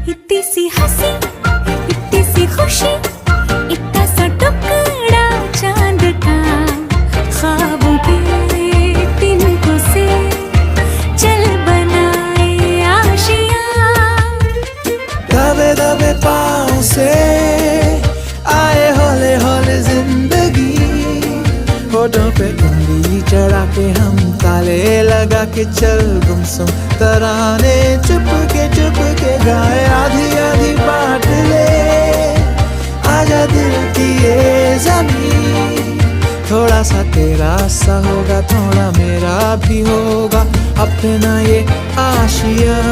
इतनी सी हंसी, इतनी सी खुशी, इतना सा टुकड़ा चांद का, ख्वाबों के तिनकों से चल बनाए आशियां। दबे दबे पाँव से आए हौले हौले जिंदगी, होठों पे उंगली चढ़ा के हम ताले लगा के चल गुमसुम तराने चुप के गाए। आधी आधी बात ले आजा दिल की ये ज़मीं, थोड़ा सा तेरा सा होगा थोड़ा मेरा भी होगा अपना ये आशियाँ।